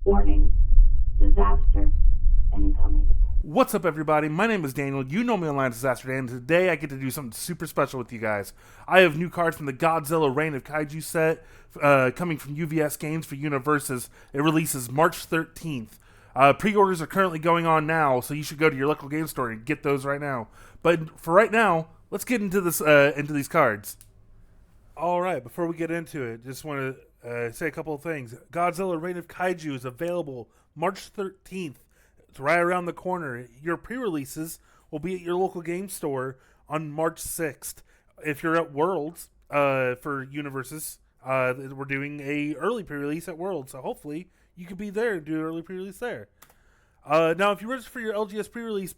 Warning, disaster incoming. What's up, everybody? My name is Daniel. You know me online as Disaster Dan, and today I get to do something super special with you guys. I have new cards from the Godzilla Reign of Kaiju set coming from UVSgames for Universus. It releases March 13th. Pre-orders are currently going on now, so you should go to your local game store and get those right now. But for right now, let's get into these cards. All right, before we get into it, just want to say a couple of things. Godzilla Reign of Kaiju is available March 13th. It's right around the corner. Your pre-releases will be at your local game store on March 6th. If you're at Worlds for Universus, we're doing a early pre-release at Worlds, so hopefully you could be there and do an early pre-release there. Now, if you register for your LGS pre-release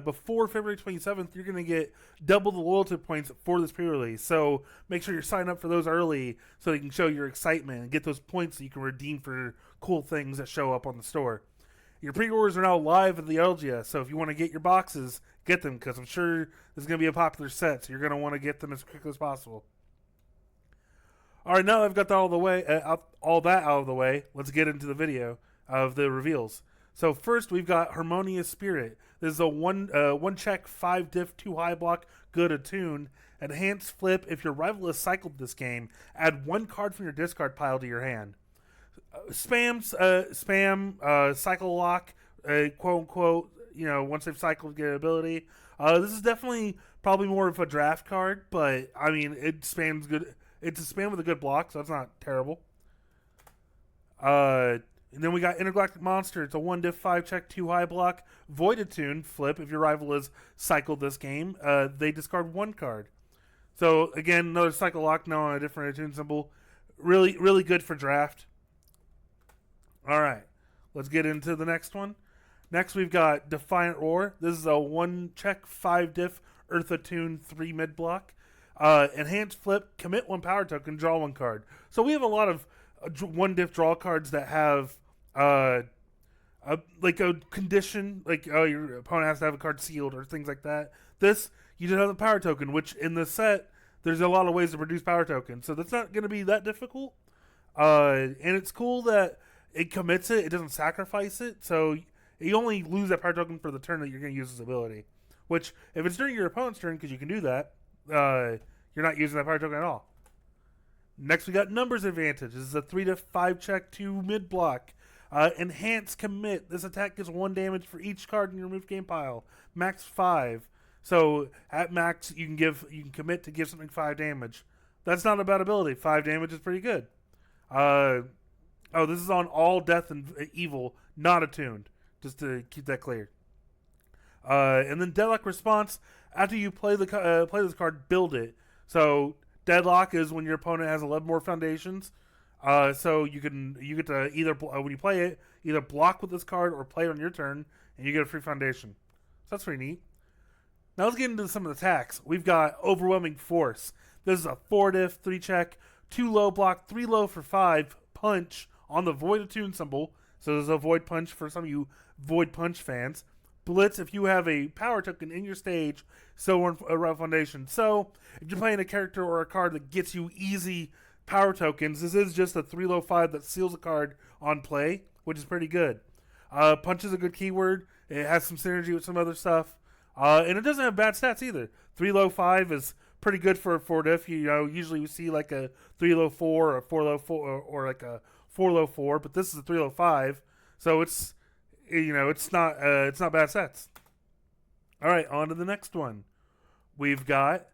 before February 27th, you're going to get double the loyalty points for this pre-release. So make sure you're signed up for those early so you can show your excitement and get those points that you can redeem for cool things that show up on the store. Your pre-orders are now live at the LGS, so if you want to get your boxes, get them, because I'm sure this is going to be a popular set, so you're going to want to get them as quickly as possible. All right, now that I've got that all that out of the way, let's get into the video of the reveals. So first, we've got Harmonious Spirit. This is a one check, 5 diff, 2 high block, good attune. Enhanced flip. If your rival has cycled this game, add 1 card from your discard pile to your hand. Spam, cycle lock, quote unquote. Once they've cycled, get an ability. This is definitely probably more of a draft card, but I mean it spams good. It's a spam with a good block, so that's not terrible. And then we got Intergalactic Monster. It's a 1 diff, 5 check, 2 high block, void attune flip. If your rival has cycled this game, they discard 1 card. So again, another cycle lock now on a different attune symbol. Really, really good for draft. All right, let's get into the next one. Next, we've got Defiant Roar. This is a 1 check, 5 diff, Earth Attune, 3 mid block. Enhanced flip, commit 1 power token, draw 1 card. So we have a lot of 1 diff draw cards that have like a condition, like your opponent has to have a card sealed or things like that. This, you just have the power token, which in the set, there's a lot of ways to produce power tokens. So that's not going to be that difficult. And it's cool that it commits it. It doesn't sacrifice it. So you only lose that power token for the turn that you're going to use this ability. Which, if it's during your opponent's turn, because you can do that, you're not using that power token at all. Next, we got Numbers Advantage. This is a 3 to 5 check, 2 mid block. Enhance Commit. This attack gives 1 damage for each card in your remove game pile. Max 5. So at max, you can commit to give something 5 damage. That's not a bad ability. 5 damage is pretty good. This is on all Death and Evil, not attuned, just to keep that clear. And then Deadlock Response. After you play this card, build it. So Deadlock is when your opponent has 11 more foundations. So you get to either when you play it, either block with this card or play it on your turn, and you get a free foundation. So that's pretty neat. Now let's get into some of the attacks. We've got Overwhelming Force. This is a 4 diff, 3 check, 2 low block, 3 low for 5 punch on the Void Attune symbol. So there's a Void Punch for some of you Void Punch fans. Blitz if you have a power token in your stage, so on a foundation. So if you're playing a character or a card that gets you easy power tokens, this is just a 3 low 5 that seals a card on play, which is pretty good. Punch is a good keyword. It has some synergy with some other stuff. And it doesn't have bad stats either. 3 low 5 is pretty good for a 4 diff. Usually we see like a 3 low 4 or a 4 low 4 or like a 4 low 4, but this is a 3 low 5. So it's not bad stats. All right, on to the next one. We've got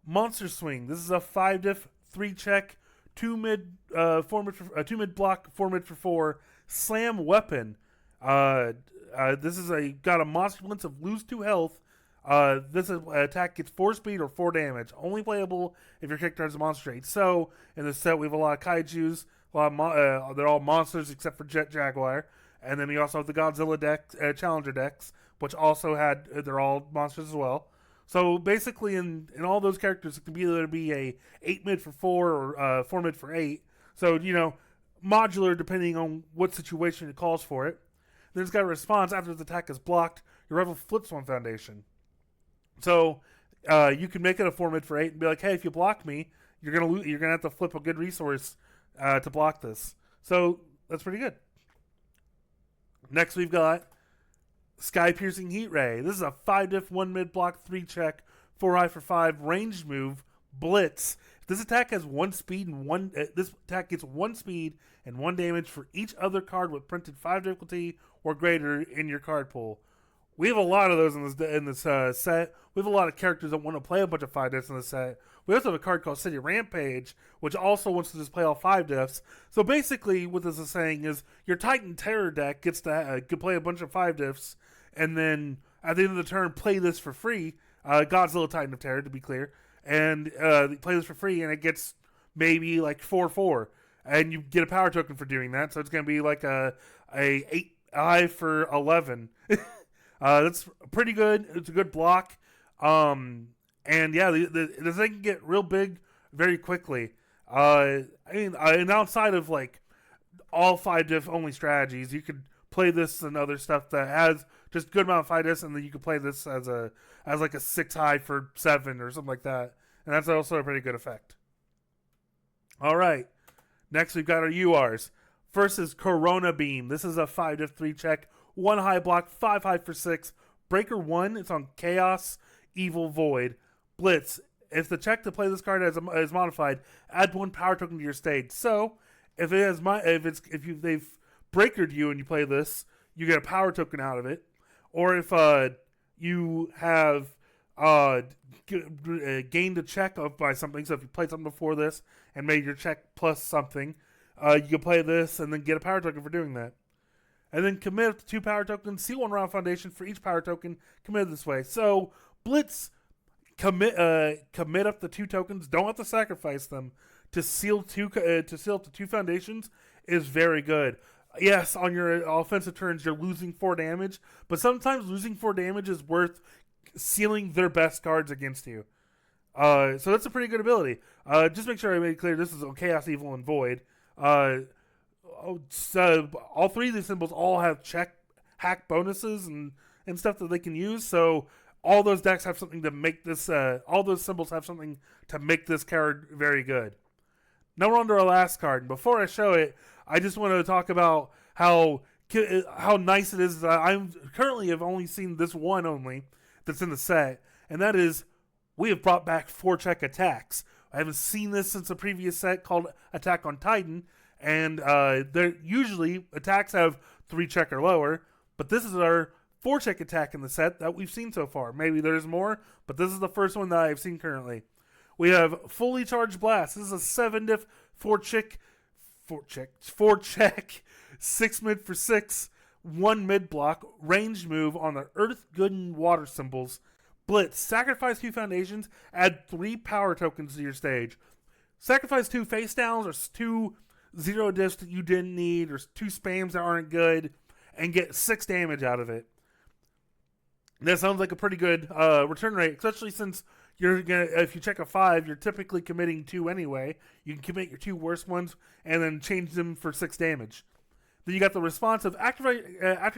Monster Swing. This is a 5 diff, 3 check, 2 mid, 2 mid block, 4 mid for 4 slam weapon. This is got a monster blitz of lose 2 health. This attack gets 4 speed or 4 damage. Only playable if your character has a monster trait. So in this set we have a lot of kaijus. They're all monsters except for Jet Jaguar. And then we also have the Godzilla deck, Challenger decks, which also they're all monsters as well. So basically in all those characters, it can either be a 8 mid for 4 or 4 mid for 8. So, modular depending on what situation it calls for it. Then it's got a response after the attack is blocked. Your rival flips 1 foundation. So you can make it a 4 mid for 8 and be like, hey, if you block me, you're gonna have to flip a good resource to block this. So that's pretty good. Next, we've got Sky Piercing Heat Ray. This is a 5-diff, 1 mid block, 3 check, 4 high for 5, ranged move, Blitz. This attack has 1 speed and 1. This attack gets 1 speed and 1 damage for each other card with printed 5 difficulty or greater in your card pool. We have a lot of those in this set. We have a lot of characters that want to play a bunch of 5 diffs in this set. We also have a card called City Rampage, which also wants to just play all 5 diffs. So basically, what this is saying is your Titan Terror deck gets to play a bunch of 5 diffs, and then at the end of the turn, play this for free. Godzilla Titan of Terror, to be clear. And play this for free, and it gets maybe like 4/4, and you get a power token for doing that. So it's going to be like a 8 high for 11. That's pretty good. It's a good block, and yeah, the thing can get real big very quickly. And outside of like all 5 diff only strategies, you could play this and other stuff that has just good amount of 5 diffs, and then you could play this as like a 6 high for 7 or something like that. And that's also a pretty good effect. All right. Next, we've got our URs. First is Corona Beam. This is a 5-diff 3 check, 1 high block, 5 high for 6. Breaker 1, it's on Chaos, Evil, Void. Blitz. If the check to play this card is modified, add 1 power token to your stage. So, if they've breakered you and you play this, you get a power token out of it. Or if you have gained a check by something, so if you played something before this and made your check plus something, you can play this and then get a power token for doing that. And then commit up to 2 power tokens, seal 1 round foundation for each power token committed this way. So Blitz, commit up the 2 tokens, don't have to sacrifice them to seal up to 2 foundations is very good. Yes, on your offensive turns, you're losing 4 damage, but sometimes losing 4 damage is worth sealing their best cards against you. So that's a pretty good ability. Just make sure I made it clear this is on Chaos, Evil, and Void. So all 3 of these symbols all have check hack bonuses and stuff that they can use. So all those decks have something to make this. All those symbols have something to make this card very good. Now we're on to our last card. And before I show it, I just want to talk about how nice it is. I currently have only seen this one only that's in the set, and that is we have brought back 4-check attacks. I haven't seen this since a previous set called Attack on Titan, and they're usually attacks have 3-check or lower, but this is our 4-check attack in the set that we've seen so far. Maybe there's more, but this is the first one that I've seen currently. We have Fully Charged Blast. This is a 7-diff 4-check, 6 mid for 6, 1 mid block, ranged move on the Earth, Good, and Water symbols. Blitz. Sacrifice 2 foundations, add 3 power tokens to your stage. Sacrifice 2 face downs or 2 0 diffs that you didn't need or 2 spams that aren't good and get 6 damage out of it. That sounds like a pretty good return rate, especially since if you check a 5, you're typically committing 2 anyway. You can commit your 2 worst ones and then change them for 6 damage. Then you got the response of after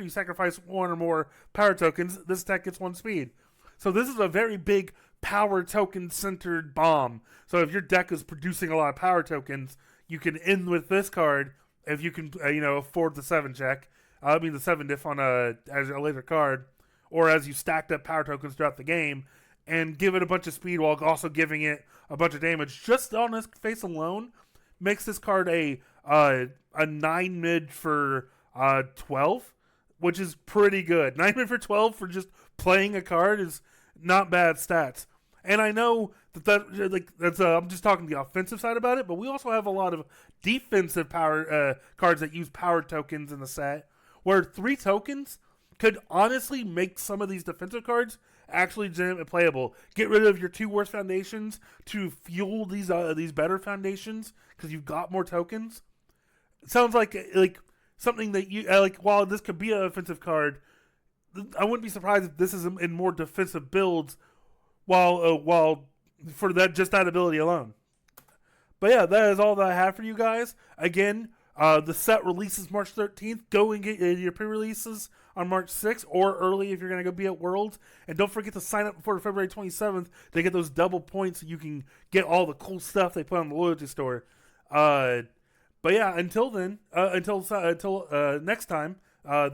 you sacrifice 1 or more power tokens, this attack gets 1 speed. So this is a very big power token centered bomb. So if your deck is producing a lot of power tokens, you can end with this card if you can afford the 7-check. The 7 diff on as a later card, or as you stacked up power tokens throughout the game, and give it a bunch of speed while also giving it a bunch of damage. Just on this face alone, makes this card a 9 mid for 12, which is pretty good. 9 mid for 12 for just playing a card is not bad stats. And I know that's I'm just talking the offensive side about it, but we also have a lot of defensive power cards that use power tokens in the set, where 3 tokens could honestly make some of these defensive cards actually legitimately playable. Get rid of your 2 worst foundations to fuel these better foundations because you've got more tokens. It sounds like something that you while this could be an offensive card, I wouldn't be surprised if this is in more defensive builds. While for that ability alone. But yeah, that is all that I have for you guys. Again, the set releases March 13th. Go and get your pre-releases on March 6th or early if you're going to go be at Worlds. And don't forget to sign up before February 27th to get those double points so you can get all the cool stuff they put on the loyalty store. But yeah, until then, until next time,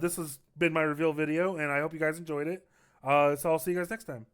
This has been my reveal video, and I hope you guys enjoyed it. So I'll see you guys next time.